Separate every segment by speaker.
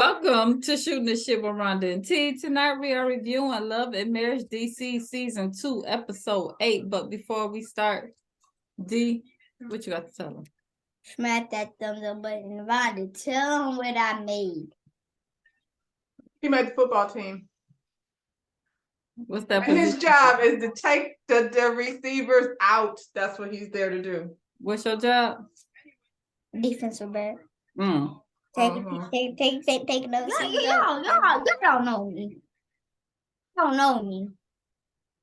Speaker 1: Welcome to Shooting the Shit with Rhonda and T. Tonight we are reviewing Love and Marriage DC Season 2, Episode 8. But before we start, D, what you got to tell them?
Speaker 2: Smack that thumbs up button, Rhonda. Tell them what I made.
Speaker 3: He made the football team.
Speaker 1: What's that?
Speaker 3: And his job is to take the receivers out. That's what he's there to do.
Speaker 1: What's your job?
Speaker 2: Defensive back.
Speaker 1: Take
Speaker 2: those. Y'all don't know me. You don't know me.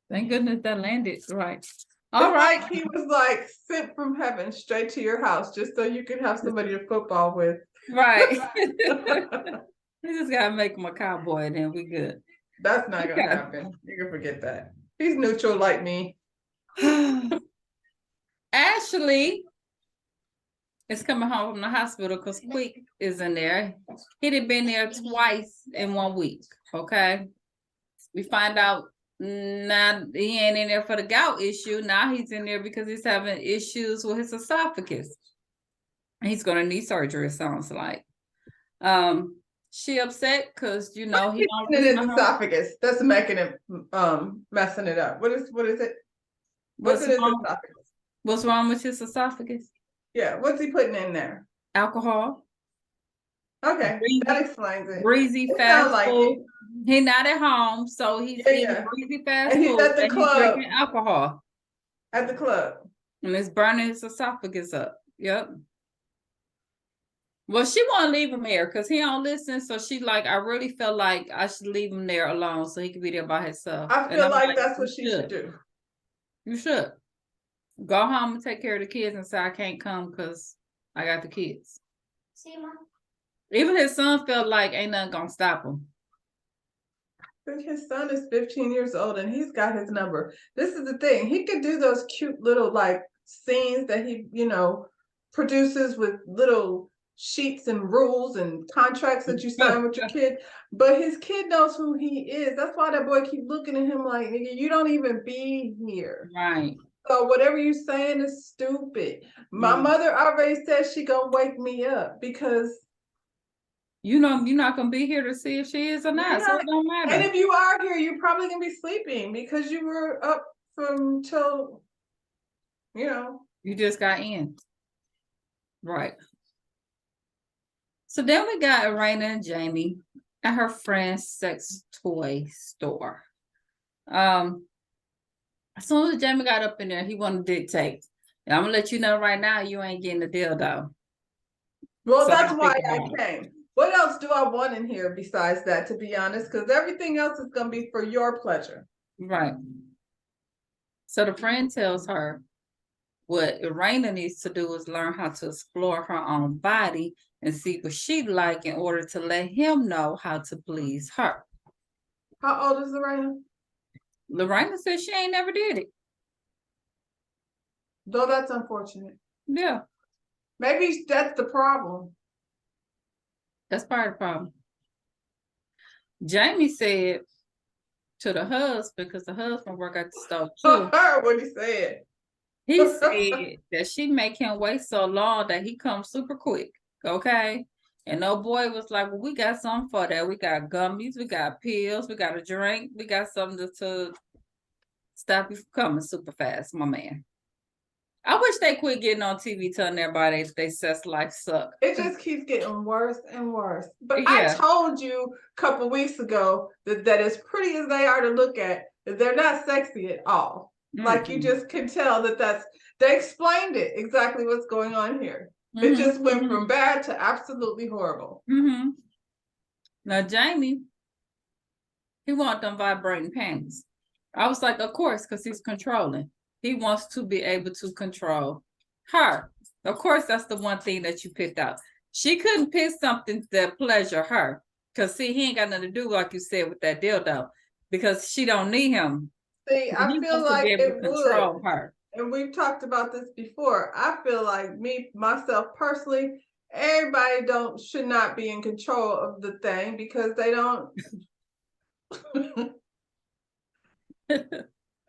Speaker 1: Thank goodness that landed right.
Speaker 3: All right. Like he was like sent from heaven straight to your house just so you could have somebody to football with.
Speaker 1: Right. We just gotta make him a cowboy and then we good.
Speaker 3: That's not gonna happen. You can forget that. He's neutral like me.
Speaker 1: Ashley is coming home from the hospital because Quick is in there. He'd have been there twice in 1 week. Okay. We find out now he ain't in there for the gout issue. Now he's in there because he's having issues with his esophagus. He's gonna need surgery, it sounds like. She upset because he don't
Speaker 3: his esophagus. That's making it messing it up. What is it? What's in his esophagus?
Speaker 1: What's wrong with his esophagus?
Speaker 3: Yeah, what's he putting in there?
Speaker 1: Alcohol.
Speaker 3: Okay, that explains it.
Speaker 1: Breezy fast food. He's not at home, so he's eating breezy fast food.
Speaker 3: He's at the club.
Speaker 1: He's drinking alcohol.
Speaker 3: At the club.
Speaker 1: And it's burning his esophagus up. Yep. Well, she won't leave him there because he don't listen. So she like, I really felt like I should leave him there alone so he could be there by himself.
Speaker 3: I feel like that's what she should do.
Speaker 1: You should. Go home and take care of the kids and say, I can't come because I got the kids.
Speaker 2: See, Mom?
Speaker 1: Even his son felt like ain't nothing gonna stop him.
Speaker 3: His son is 15 years old and he's got his number. This is the thing. He could do those cute little like scenes that he, produces with little sheets and rules and contracts that you sign with your kid. But his kid knows who he is. That's why that boy keep looking at him like, nigga, you don't even be here.
Speaker 1: Right.
Speaker 3: So whatever you saying is stupid. My mother already said she gonna wake me up because
Speaker 1: you're not gonna be here to see if she is or not. So it don't matter.
Speaker 3: And if you are here, you're probably gonna be sleeping because you were up from till
Speaker 1: you just got in. Right. So then we got Irena and Jamie at her friend's sex toy store. As soon as Jamie got up in there, he wanted to dictate. And I'm gonna let you know right now, you ain't getting the deal though.
Speaker 3: Well, so that's why I came. What else do I want in here besides that, to be honest? Because everything else is gonna be for your pleasure.
Speaker 1: Right. So the friend tells her what Irena needs to do is learn how to explore her own body and see what she'd like in order to let him know how to please her.
Speaker 3: How old is Irena?
Speaker 1: Lorena said she ain't never did it.
Speaker 3: Though that's unfortunate.
Speaker 1: Yeah.
Speaker 3: Maybe that's the problem.
Speaker 1: That's part of the problem. Jamie said to the husband, because the husband work at the store too.
Speaker 3: What he said.
Speaker 1: He said that she make him wait so long that he comes super quick. Okay. And no boy was like, well, we got something for that. We got gummies, we got pills, we got a drink, we got something to stop you from coming super fast, my man. I wish they quit getting on TV telling everybody they sex life suck.
Speaker 3: It just keeps getting worse and worse. But yeah. I told you a couple weeks ago that as pretty as they are to look at, that they're not sexy at all. Mm-hmm. Like you just can tell they explained it exactly what's going on here. Mm-hmm. It just went from bad to absolutely horrible.
Speaker 1: Mm-hmm. Now, Jamie, he wants them vibrating panties. I was like, of course, because he's controlling. He wants to be able to control her. Of course, that's the one thing that you picked out. She couldn't pick something that pleasure her. Because, see, he ain't got nothing to do, like you said, with that dildo. Because she don't need him.
Speaker 3: See, I feel like it
Speaker 1: control
Speaker 3: would.
Speaker 1: Her.
Speaker 3: And we've talked about this before. I feel like myself personally, everybody should not be in control of the thing because they don't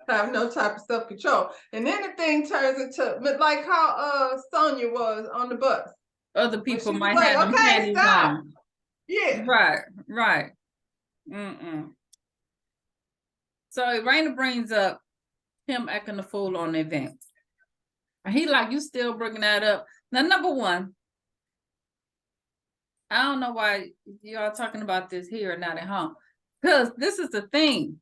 Speaker 3: have no type of self-control. And then the thing turns into like how Sonia was on the bus.
Speaker 1: Other people might have them panties on.
Speaker 3: Yeah.
Speaker 1: Right. Mm-mm. So Raina brings up him acting a fool on the event. And he like, you still bringing that up. Now, number one, I don't know why y'all talking about this here and not at home. Because this is the thing.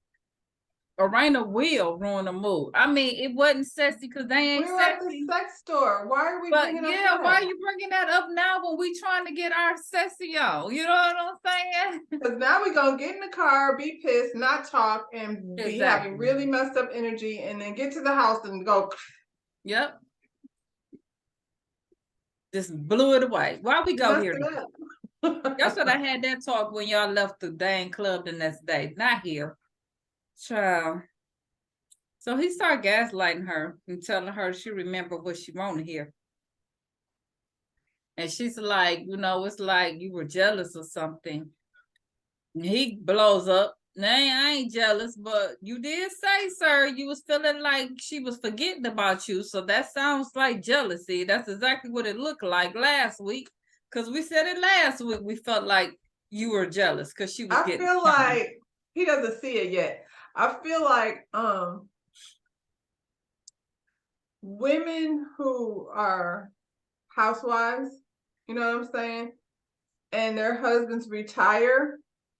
Speaker 1: Raina will ruin a mood. I mean, it wasn't sexy because they ain't
Speaker 3: We were at the
Speaker 1: sexy.
Speaker 3: sex store. Why are we
Speaker 1: But
Speaker 3: bringing up
Speaker 1: yeah,
Speaker 3: that?
Speaker 1: why are you bringing that up now when we trying to get our sexy on? You know what I'm saying?
Speaker 3: Because now we're going to get in the car, be pissed, not talk, and be having really messed up energy, and then get to the house and go.
Speaker 1: Yep. Just blew it away. Why we go here? That's what I had that talk when y'all left the dang club the next day. Not here. Child. So he started gaslighting her and telling her she remembered what she wanted here. And she's like, you know, it's like you were jealous or something. And he blows up. Nah, I ain't jealous, but you did say, sir, you was feeling like she was forgetting about you. So that sounds like jealousy. That's exactly what it looked like last week. Because we said it last week. We felt like you were jealous because she was
Speaker 3: I
Speaker 1: getting
Speaker 3: feel like he doesn't see it yet. I feel like women who are housewives, you know what I'm saying, and their husbands retire.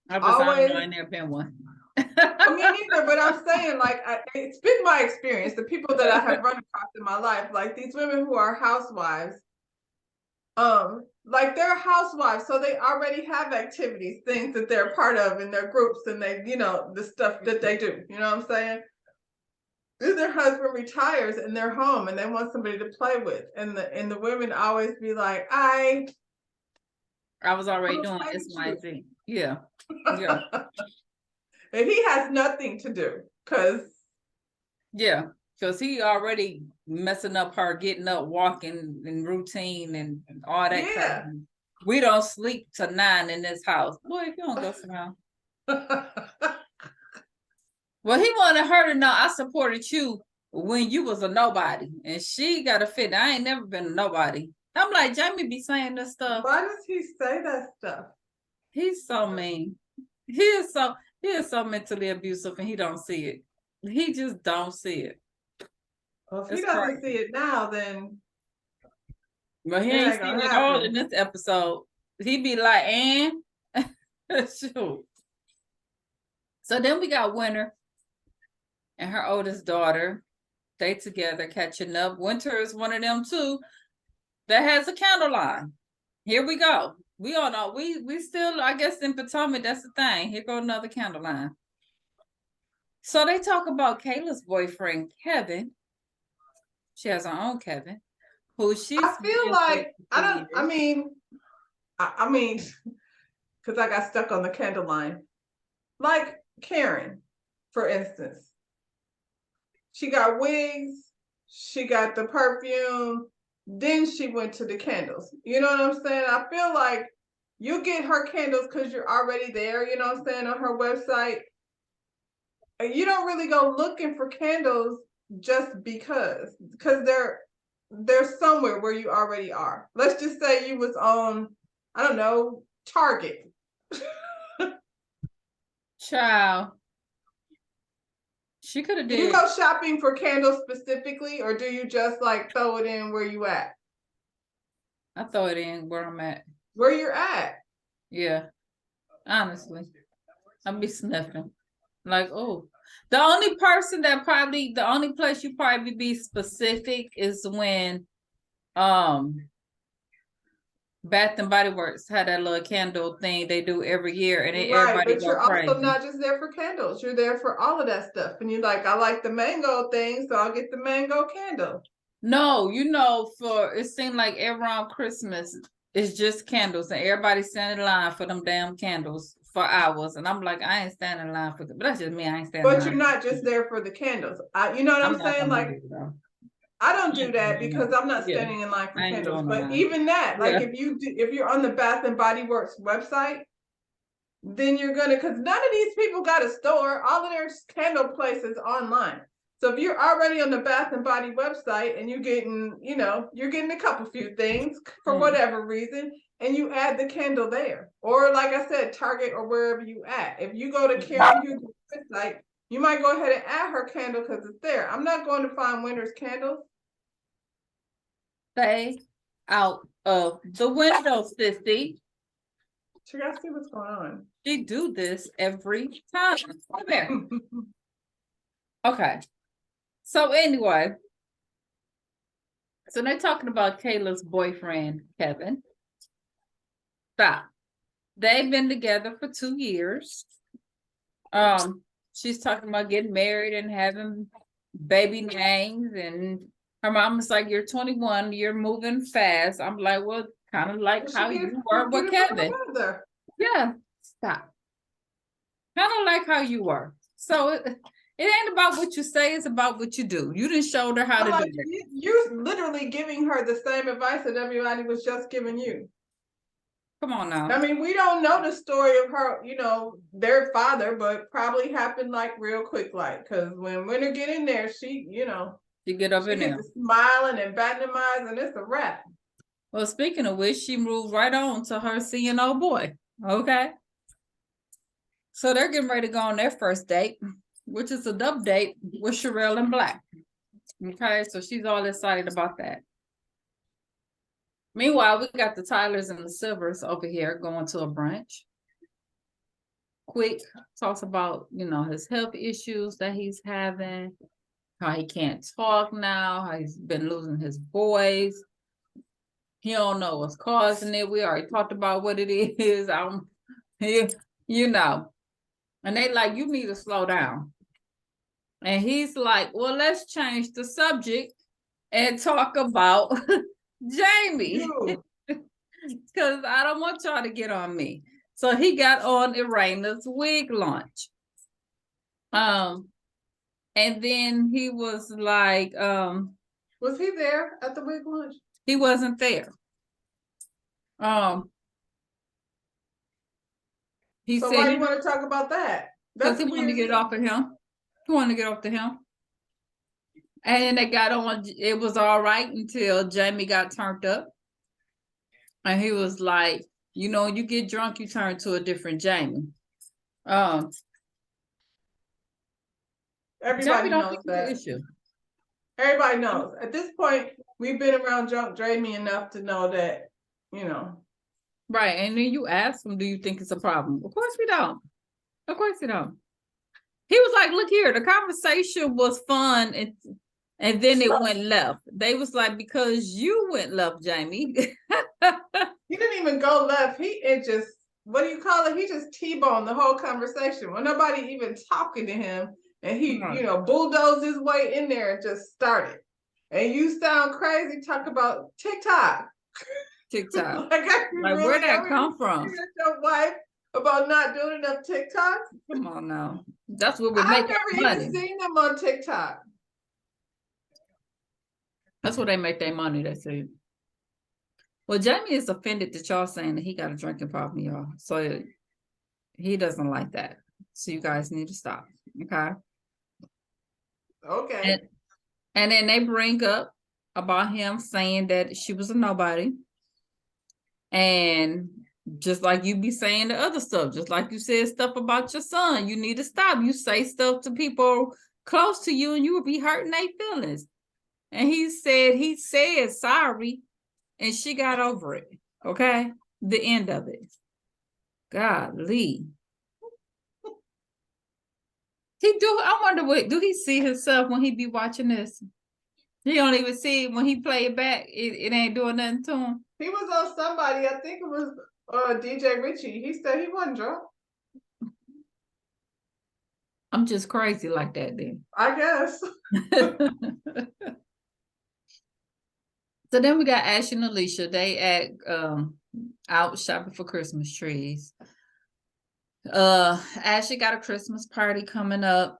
Speaker 1: I ain't never been one.
Speaker 3: I mean, neither, but I'm saying, like, it's been my experience, the people that I have run across in my life, like these women who are housewives, like they're housewives, so they already have activities, things that they're part of in their groups, and they, you know, the stuff that they do, you know what I'm saying? Then their husband retires and they're home and they want somebody to play with, and the women always be like, I
Speaker 1: was already doing XYZ. Yeah. Yeah.
Speaker 3: And he has nothing to do because
Speaker 1: he already messing up her getting up, walking and routine and all that.
Speaker 3: Yeah.
Speaker 1: We don't sleep till 9 in this house. Boy, if you don't go somehow. Well, he wanted her to know I supported you when you was a nobody, and she got a fit. I ain't never been a nobody. I'm like, Jamie be saying this stuff.
Speaker 3: Why does he say that stuff?
Speaker 1: He's so mean. He is so mentally abusive, and he don't see it. He just don't see it.
Speaker 3: Well, if he doesn't see it now, then
Speaker 1: he ain't seen it all in this episode. He be like, and shoot. So then we got Winter and her oldest daughter. They together catching up. Winter is one of them too that has a candle line. Here we go. We all know we still, I guess, in Potomac, that's the thing. Here go another candle line. So they talk about Kayla's boyfriend, Kevin. She has her own Kevin, who she's.
Speaker 3: I feel like I mean, because I got stuck on the candle line. Like Karen, for instance, she got wigs, she got the perfume, then she went to the candles. You know what I'm saying? I feel like you get her candles because you're already there, you know what I'm saying, on her website. You don't really go looking for candles just because they're somewhere where you already are. Let's just say you was on, I don't know, Target.
Speaker 1: Child. She could have did.
Speaker 3: Do you go shopping for candles specifically, or do you just like throw it in where you at?
Speaker 1: I throw it in where I'm at.
Speaker 3: Where you're at.
Speaker 1: Yeah. Honestly. I'll be sniffing. Like, oh. The only place you probably be specific is when Bath and Body Works had that little candle thing they do every year, and everybody
Speaker 3: but you're
Speaker 1: crazy.
Speaker 3: Also not just there for candles. You're there for all of that stuff, and you're like, I like the mango thing, so I'll get the mango candle.
Speaker 1: No, you know, it seemed like around Christmas, it's just candles, and everybody standing in line for them damn candles for hours, and I'm like, I ain't standing in line for them. But that's just me. I ain't standing.
Speaker 3: But you're not just there for the candles. You know what I'm saying? Like, I don't do that because I'm not standing in line for candles. But even that, like if you're on the Bath and Body Works website, then you're gonna, because none of these people got a store. All of their candle places online. So if you're already on the Bath and Body website and you're getting, you're getting a couple few things for whatever reason, and you add the candle there. Or like I said, Target or wherever you at. If you go to Karen Huger's website, you might go ahead and add her candle because it's there. I'm not going to find Winter's candles.
Speaker 1: Stay out of the window, sissy.
Speaker 3: You gotta see what's going on.
Speaker 1: She do this every time. Come here. Okay. So anyway, so they're talking about Kayla's boyfriend, Kevin. Stop. They've been together for 2 years. She's talking about getting married and having baby names, and her mom was like, "You're 21, you're moving fast." I'm like, well, kind of like how you were with Kevin. Yeah, stop. Kind of like how you were. So it ain't about what you say, it's about what you do. You didn't show her how to do it.
Speaker 3: You're literally giving her the same advice that everybody was just giving you.
Speaker 1: Come on now.
Speaker 3: I mean, we don't know the story of her, their father, but probably happened like real quick, like, because when Winter get in there, she,
Speaker 1: she get up in there.
Speaker 3: Smiling and batting them eyes, and it's a wrap.
Speaker 1: Well, speaking of which, she moved right on to her seeing old boy. Okay. So they're getting ready to go on their first date, which is a dub date with Sherelle and Black. Okay, so she's all excited about that. Meanwhile, we got the Tylers and the Silvers over here going to a brunch. Quick talks about, his health issues that he's having, how he can't talk now, how he's been losing his voice. He don't know what's causing it. We already talked about what it is. And they like, you need to slow down. And he's like, well, let's change the subject and talk about Jamie. Because I don't want y'all to get on me. So he got on Irana's wig launch. And then he was like,
Speaker 3: was he there at the wig launch?
Speaker 1: He wasn't there. He
Speaker 3: so
Speaker 1: said,
Speaker 3: why do you want to talk about that?
Speaker 1: Because he wanted to get off of him. He wanted to get off to him. And then they got on, it was all right until Jamie got turned up. And he was like, you get drunk, you turn to a different Jamie.
Speaker 3: Everybody knows that. Issue. Everybody knows. At this point, we've been around drunk Jamie enough to know that,
Speaker 1: Right. And then you ask him, do you think it's a problem? Of course we don't. Of course we don't. He was like, look here, the conversation was fun and then it went left. They was like, because you went left, Jamie.
Speaker 3: He didn't even go left. It just, what do you call it? He just T-boned the whole conversation. When nobody even talking to him. And he, bulldozed his way in there and just started. And you sound crazy, talk about TikTok.
Speaker 1: TikTok.
Speaker 3: Like really,
Speaker 1: where'd that come from?
Speaker 3: Your wife about not doing enough TikToks?
Speaker 1: Come on now. That's what we're making money.
Speaker 3: I've never even seen them on TikTok.
Speaker 1: That's where they make their money, they say. Well, Jamie is offended that y'all saying that he got a drinking problem, y'all. So he doesn't like that. So you guys need to stop. Okay.
Speaker 3: Okay.
Speaker 1: And then they bring up about him saying that she was a nobody. And just like you be saying the other stuff, just like you said stuff about your son, you need to stop. You say stuff to people close to you and you will be hurting their feelings. And he said sorry, and she got over it. Okay? The end of it. Golly. I wonder do he see himself when he be watching this? He don't even see it when he play it back. It ain't doing nothing to him.
Speaker 3: He was on somebody, I think it was DJ Richie. He said he wasn't drunk.
Speaker 1: I'm just crazy like that then.
Speaker 3: I guess.
Speaker 1: So then we got Ash and Alicia. They out shopping for Christmas trees. Ashley got a Christmas party coming up.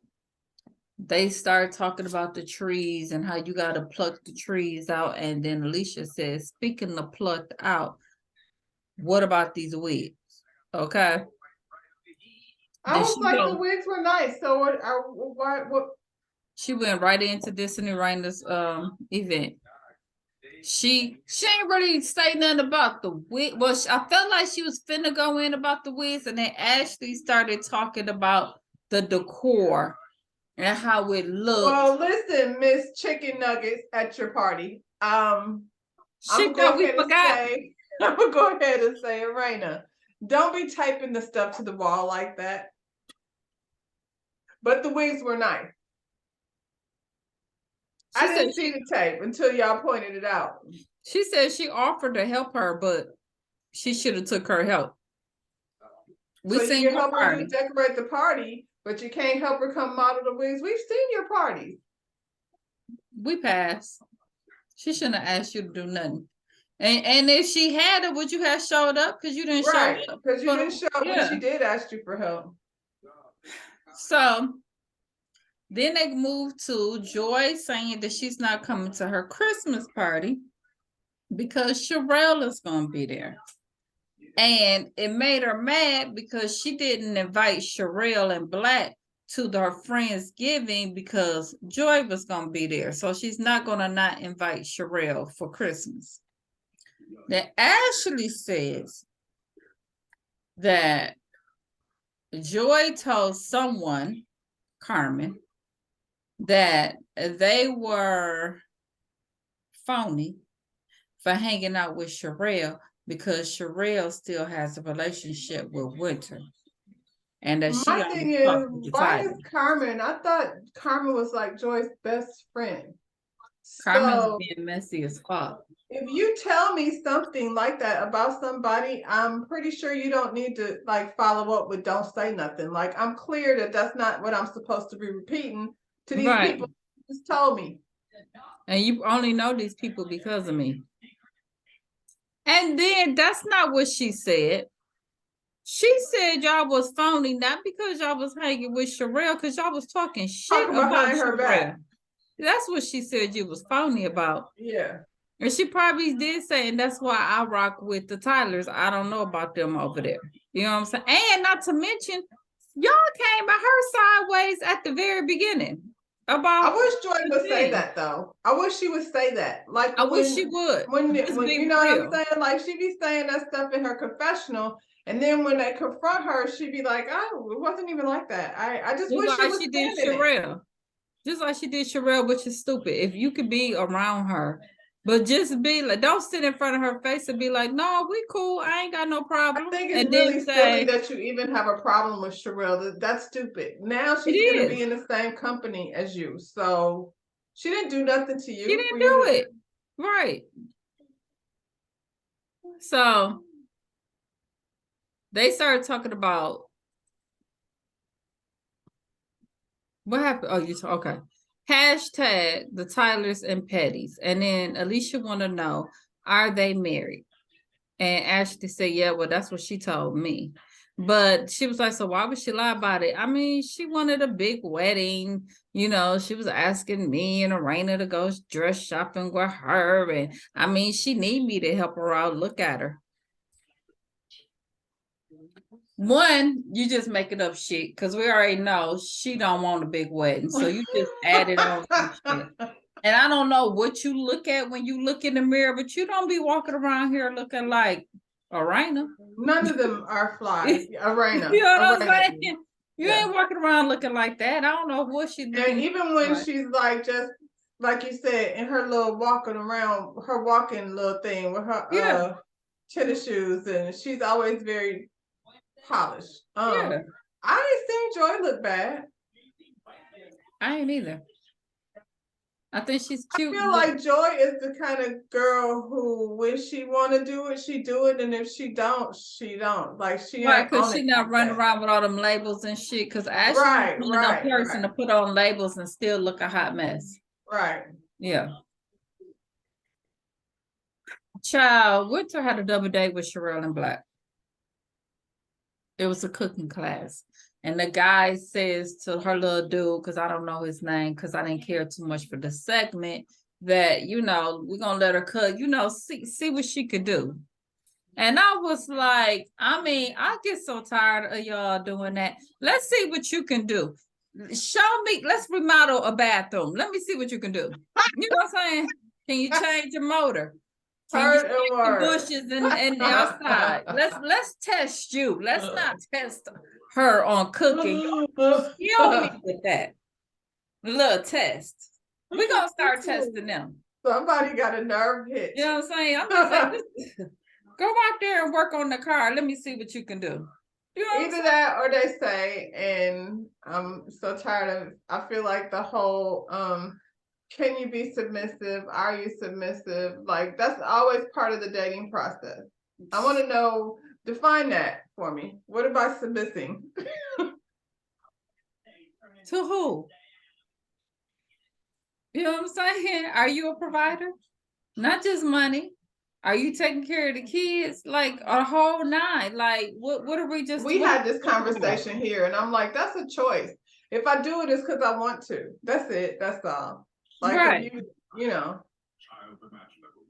Speaker 1: They start talking about the trees and how you got to pluck the trees out. And then Alicia says, speaking of plucked out, what about these wigs? Okay.
Speaker 3: I was like, the wigs were nice. So what?
Speaker 1: She went right into Disney Raina's event. She ain't really say nothing about the wig. Well, I felt like she was finna go in about the wigs, and then Ashley started talking about the decor and how it looked.
Speaker 3: Well, listen, Miss Chicken Nuggets at your party. I'm
Speaker 1: She
Speaker 3: gonna
Speaker 1: thought
Speaker 3: go
Speaker 1: we
Speaker 3: ahead and
Speaker 1: forgot.
Speaker 3: say, I'm gonna go ahead and say, Raina, don't be typing the stuff to the wall like that. But the wigs were nice. I didn't see the tape until y'all pointed it out.
Speaker 1: She said she offered to help her, but she should have took her help. We
Speaker 3: So
Speaker 1: seen
Speaker 3: you can
Speaker 1: your
Speaker 3: help her
Speaker 1: party.
Speaker 3: decorate the party, but you can't help her come model the wigs. We've seen your parties.
Speaker 1: We passed. She shouldn't have asked you to do nothing. And if she had it, would you have showed up? Because you didn't show up.
Speaker 3: Because you didn't show up when she did ask you for help.
Speaker 1: So then they moved to Joy saying that she's not coming to her Christmas party because Sherelle is going to be there. And it made her mad because she didn't invite Sherelle and Black to their Friendsgiving because Joy was going to be there. So she's not going to not invite Sherelle for Christmas. Then Ashley says that Joy told someone, Carmen, that they were phony for hanging out with Sherelle because Sherelle still has a relationship with Winter. And that she
Speaker 3: My thing is, why is Carmen? I thought Carmen was like Joy's best friend.
Speaker 1: Carmen's being messy as fuck.
Speaker 3: If you tell me something like that about somebody, I'm pretty sure you don't need to like follow up with "don't say nothing." Like I'm clear that that's not what I'm supposed to be repeating to these people. You just told me,
Speaker 1: and you only know these people because of me. And then that's not what she said. She said y'all was phony, not because y'all was hanging with Sherelle, because y'all was talking shit about her back. That's what she said you was phony about.
Speaker 3: Yeah.
Speaker 1: And she probably did say, and that's why I rock with the Tylers. I don't know about them over there. You know what I'm saying? And not to mention, y'all came at her sideways at the very beginning. About
Speaker 3: I wish Joy would say that though. I wish she would say that. Like
Speaker 1: I wish she would.
Speaker 3: When you know what I'm saying? Like she be saying that stuff in her confessional, and then when they confront her, she'd be like, "Oh, it wasn't even like that." I just wish
Speaker 1: like she did Sherelle. Just like she did Sherelle, which is stupid. If you could be around her, but just be like, don't sit in front of her face and be like, "No, we cool. I ain't got no problem."
Speaker 3: I think it's really silly that you even have a problem with Sherelle. That's stupid. Now she's going to be in the same company as you, so she didn't do nothing to you.
Speaker 1: She didn't do it, right? So they started talking about what happened. Oh, you okay? Hashtag the Tylers and Petties, and then Alicia want to know, are they married? And Ashley said, yeah, well, that's what she told me. But she was like, so why would she lie about it? I mean, she wanted a big wedding. You know, she was asking me and Raina to go dress shopping with her. And I mean, she need me to help her out. Look at her. One, you just making up shit because we already know she don't want a big wedding. So you just added on some shit. And I don't know what you look at when you look in the mirror, but you don't be walking around here looking like Raina.
Speaker 3: None of them are flies. Raina.
Speaker 1: You know what I'm saying? You ain't walking around looking like that. I don't know what she's looking.
Speaker 3: And even when she's like, just like you said, in her little walking around, her walking little thing with her tennis shoes, and she's always very polished. I ain't seen Joy look bad.
Speaker 1: I ain't either. I think she's cute.
Speaker 3: I feel like Joy is the kind of girl who, when she want to do it, she do it, and if she don't, she don't. Like she
Speaker 1: right, because she not running around with all them labels and shit. Because Ashley is one of the person to put on labels and still look a hot mess.
Speaker 3: Right.
Speaker 1: Yeah. Child, Winter had a double date with Sherelle and Black. It was a cooking class. And the guy says to her little dude, because I don't know his name, because I didn't care too much for the segment, that, you know, we're going to let her cook, you know, see what she could do. And I was like, I mean, I get so tired of y'all doing that. Let's see what you can do. show me, let's remodel a bathroom. Let me see what you can do. You know what I'm saying? Can you change your motor? Can you
Speaker 3: Heard and
Speaker 1: change the
Speaker 3: word.
Speaker 1: bushes and outside? Let's test you. Let's not test her on cooking. You don't be with that. Little test. We're gonna start testing them.
Speaker 3: Somebody got a nerve hit.
Speaker 1: You know what I'm saying? I'm just saying, go out there and work on the car. Let me see what you can do. You know what I'm
Speaker 3: Either
Speaker 1: saying?
Speaker 3: that or they say, and I'm so tired of, I feel like the whole, can you be submissive? Are you submissive? Like, that's always part of the dating process. I want to know, define that for me. What about submitting?
Speaker 1: To who? You know what I'm saying? Are you a provider? Not just money. Are you taking care of the kids? Like a whole nine. Like what are we just
Speaker 3: We
Speaker 1: what
Speaker 3: had
Speaker 1: are we
Speaker 3: this
Speaker 1: talking about?
Speaker 3: conversation here, and I'm like, that's a choice. If I do it, it's because I want to. That's it. That's all. Like,
Speaker 1: Right.
Speaker 3: if you know.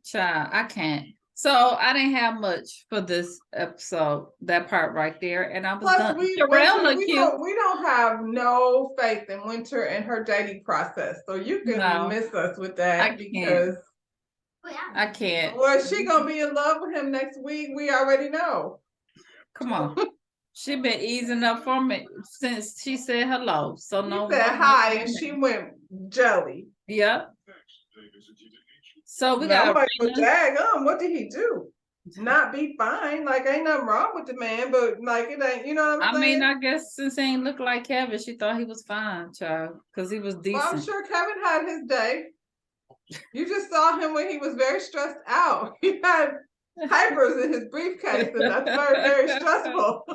Speaker 1: Child, I can't. So I didn't have much for this episode, that part right there. And I was
Speaker 3: Plus,
Speaker 1: done.
Speaker 3: we
Speaker 1: Sherelle
Speaker 3: Winter,
Speaker 1: look
Speaker 3: we
Speaker 1: cute.
Speaker 3: don't have no faith in Winter and her dating process. So you can
Speaker 1: No,
Speaker 3: miss us with
Speaker 1: I
Speaker 3: that
Speaker 1: can't.
Speaker 3: because
Speaker 1: I can't.
Speaker 3: well, she gonna be in love with him next week. We already know.
Speaker 1: Come on. She been easing up for me since she said hello. So
Speaker 3: He
Speaker 1: no.
Speaker 3: said hi, and she went jelly.
Speaker 1: Yep. So we
Speaker 3: And
Speaker 1: got
Speaker 3: I'm like, well,
Speaker 1: Arena.
Speaker 3: daggum, what did he do? Not be fine. Like, ain't nothing wrong with the man, but like, it ain't. You know what I'm
Speaker 1: I
Speaker 3: saying?
Speaker 1: mean, I guess since he ain't look like Kevin, she thought he was fine, child, because he was
Speaker 3: Well, I'm
Speaker 1: decent.
Speaker 3: sure Kevin had his day. You just saw him when he was very stressed out. He had hypers in his briefcase, and that's very, very stressful.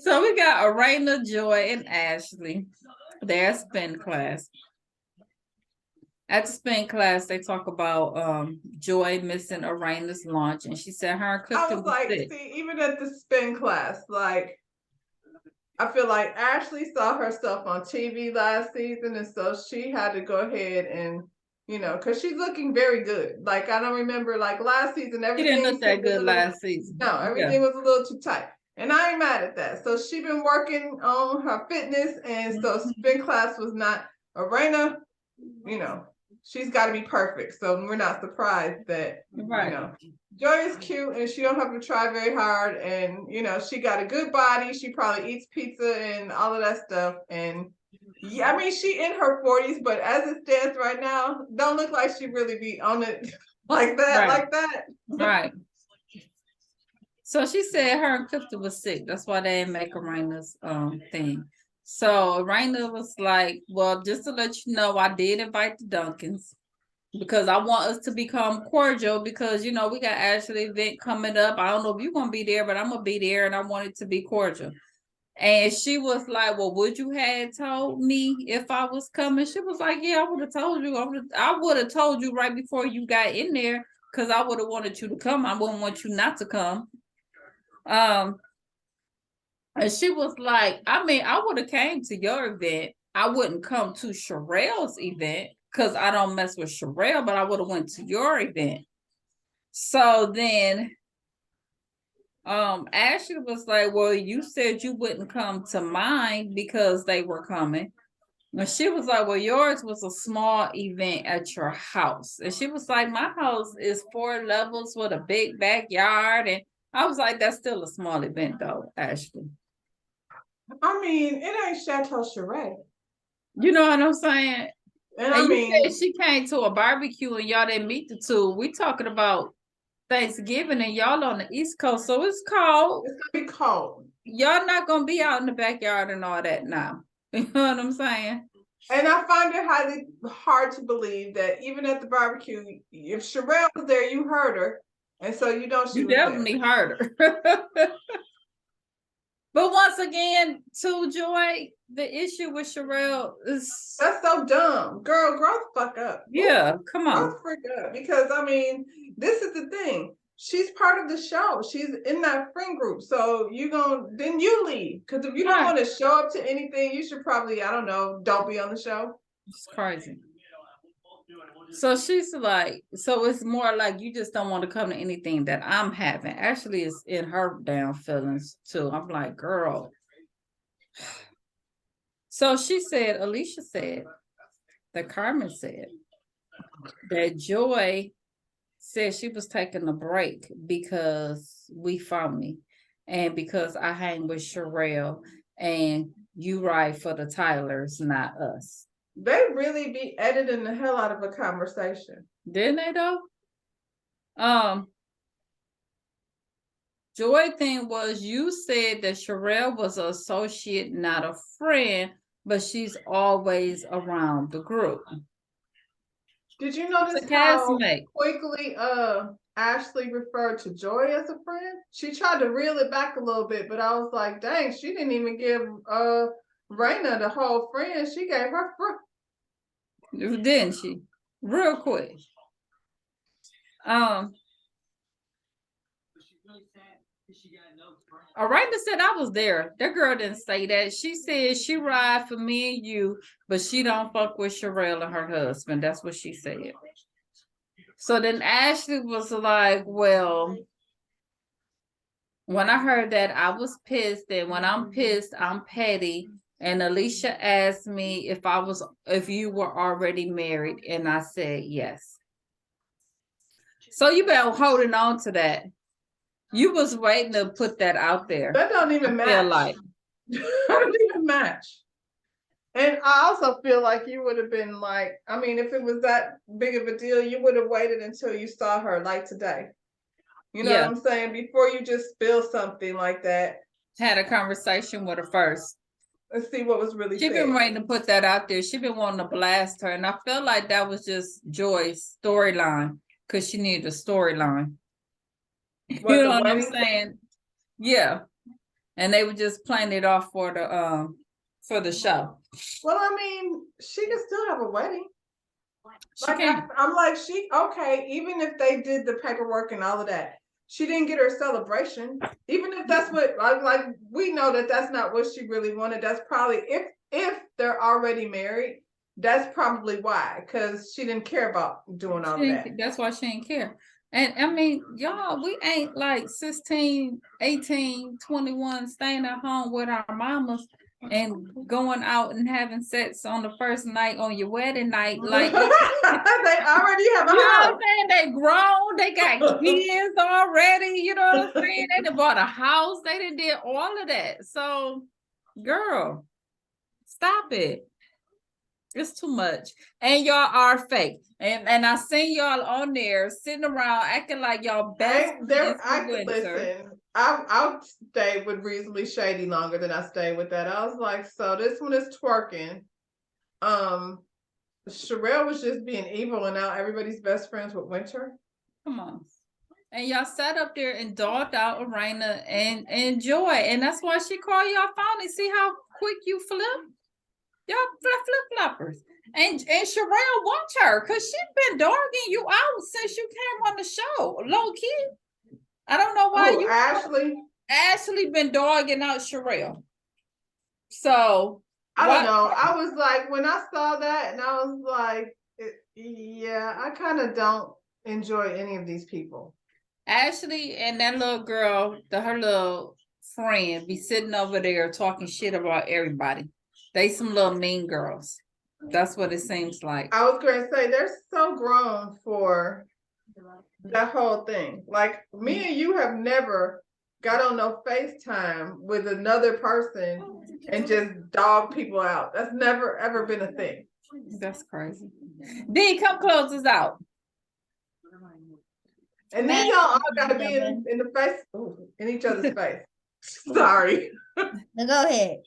Speaker 1: So we got Arena, Joy, and Ashley. Their spin class. At the spin class, they talk about Joy missing Arena's lunch, and she said her and
Speaker 3: I
Speaker 1: Clifton
Speaker 3: was
Speaker 1: was
Speaker 3: like,
Speaker 1: sick.
Speaker 3: see, even at the spin class, like, I feel like Ashley saw herself on TV last season, and so she had to go ahead and, you know, because she's looking very good. Like, I don't remember, like, last season,
Speaker 1: She
Speaker 3: everything
Speaker 1: didn't look that
Speaker 3: seemed a
Speaker 1: good
Speaker 3: little,
Speaker 1: last season.
Speaker 3: no, everything was a little too tight. And I ain't mad at that. So she been working on her fitness, and so spin class was not Arena, you know, she's got to be perfect. So we're not surprised that,
Speaker 1: Right.
Speaker 3: you know, Joy is cute and she don't have to try very hard. And, you know, she got a good body. She probably eats pizza and all of that stuff. And yeah, I mean, she in her 40s, but as it stands right now, don't look like she really be on it like that,
Speaker 1: Right.
Speaker 3: like that.
Speaker 1: Right. So she said her and Clifton was sick. That's why they didn't make Arena's thing. So Arena was like, well, just to let you know, I did invite the Duncans because I want us to become cordial because, you know, we got Ashley event coming up. I don't know if you're going to be there, but I'm going to be there and I want it to be cordial. And she was like, well, would you have told me if I was coming? She was like, yeah, I would have told you. I would have told you right before you got in there because I would have wanted you to come. I wouldn't want you not to come. And she was like, I mean, I would have came to your event. I wouldn't come to Sherelle's event because I don't mess with Sherelle, but I would have went to your event. So then Ashley was like, well, you said you wouldn't come to mine because they were coming. And she was like, well, yours was a small event at your house. And she was like, my house is 4 levels with a big backyard. And I was like, that's still a small event though, Ashley.
Speaker 3: I mean, it ain't Chateau Charette.
Speaker 1: You know what I'm saying?
Speaker 3: And
Speaker 1: I
Speaker 3: I mean,
Speaker 1: said she came to a barbecue and y'all didn't meet the two. We talking about Thanksgiving and y'all on the East Coast, so it's cold.
Speaker 3: it's gonna be cold.
Speaker 1: Y'all not gonna be out in the backyard and all that now. You know what I'm saying?
Speaker 3: And I find it highly hard to believe that even at the barbecue, if Sherelle was there, you heard her. And so you know she
Speaker 1: You
Speaker 3: was
Speaker 1: definitely heard her. But once again, to Joy, the issue with Sherelle is
Speaker 3: that's so dumb. Girl, grow the fuck up.
Speaker 1: yeah, come
Speaker 3: Grow
Speaker 1: on.
Speaker 3: the frick up. Because I mean, this is the thing. She's part of the show. She's in that friend group. So then you leave. Because if you don't want to show up to anything, you should probably, I don't know, don't be on the show.
Speaker 1: It's crazy. So she's like, so it's more like you just don't want to come to anything that I'm having. Actually, it's in her damn feelings too. I'm like, girl, So she said, Alicia said, that Carmen said, that Joy said she was taking a break because we phony and because I hang with Sherelle and you ride for the Tylers, not us.
Speaker 3: They really be editing the hell out of a conversation.
Speaker 1: Didn't they though? Joy thing was you said that Sherelle was an associate, not a friend, but she's always around the group.
Speaker 3: Did you
Speaker 1: It's
Speaker 3: notice
Speaker 1: a
Speaker 3: how
Speaker 1: castmate.
Speaker 3: quickly Ashley referred to Joy as a friend? She tried to reel it back a little bit, but I was like, dang, she didn't even give Raina the whole friend. She gave her
Speaker 1: Didn't she? Real quick. Aranda said I was there. That girl didn't say that. She said she ride for me and you, but she don't fuck with Sherelle and her husband. That's what she said. So then Ashley was like, well, when I heard that, I was pissed. And when I'm pissed, I'm petty. And Alicia asked me if you were already married, and I said yes. So you been holding on to that. You was waiting to put that out there.
Speaker 3: That don't even match.
Speaker 1: Like.
Speaker 3: That don't even match. And I also feel like you would have been like, I mean, if it was that big of a deal, you would have waited until you saw her like today. You know what I'm saying? Before you just spill something like that.
Speaker 1: Had a conversation with her first.
Speaker 3: Let's see what was really
Speaker 1: She been waiting to put that out there. She been wanting to blast her. And I feel like that was just Joy's storyline. Because she needed a storyline. You know what I'm saying? Yeah. And they were just playing it off for the show.
Speaker 3: Well, I mean, she can still have a wedding.
Speaker 1: Like
Speaker 3: I'm like, okay, even if they did the paperwork and all of that, she didn't get her celebration. Even if that's what, like we know that that's not what she really wanted. That's probably, if they're already married, that's probably why, because she didn't care about doing all of that.
Speaker 1: That's why she didn't care. And I mean, y'all, we ain't like 16, 18, 21 staying at home with our mamas and going out and having sex on the first night on your wedding night. Like
Speaker 3: they already have a house.
Speaker 1: You know what I'm saying? They grown, they got kids already, you know what I'm saying? They done bought a house, they done did all of that. So, girl, stop it. It's too much. And y'all are fake. And I seen y'all on there sitting around acting like y'all best.
Speaker 3: Listen, I'll stay with Reasonably Shady longer than I stay with that. I was like, so this one is twerking. Sherelle was just being evil, and now everybody's best friends with Winter.
Speaker 1: Come on. And y'all sat up there and dogged out Arena and Joy. And that's why she called y'all phony. See how quick you flip? Y'all flip-floppers. And Sherelle wants her because she's been dogging you out since you came on the show. Low key. I don't know why Ashley been dogging out Sherelle. So
Speaker 3: I don't know. I was like, when I saw that, and I was like, yeah, I kind of don't enjoy any of these people.
Speaker 1: Ashley and that little girl, her little friend, be sitting over there talking shit about everybody. They some little mean girls. That's what it seems like.
Speaker 3: I was going to say, they're so grown for that whole thing. Like, me and you have never got on no FaceTime with another person and just dog people out. That's never, ever been a thing.
Speaker 1: That's crazy. D, come close us out.
Speaker 3: And then y'all all got to be in the face, in each other's face. Sorry.
Speaker 2: Now go ahead.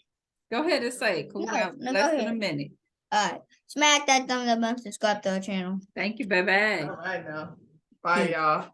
Speaker 1: Go ahead and say it. Cool down. Less than a minute.
Speaker 2: All right. Smack that thumbs up and subscribe to our channel.
Speaker 1: Thank you. Bye-bye.
Speaker 3: All right now. Bye, y'all.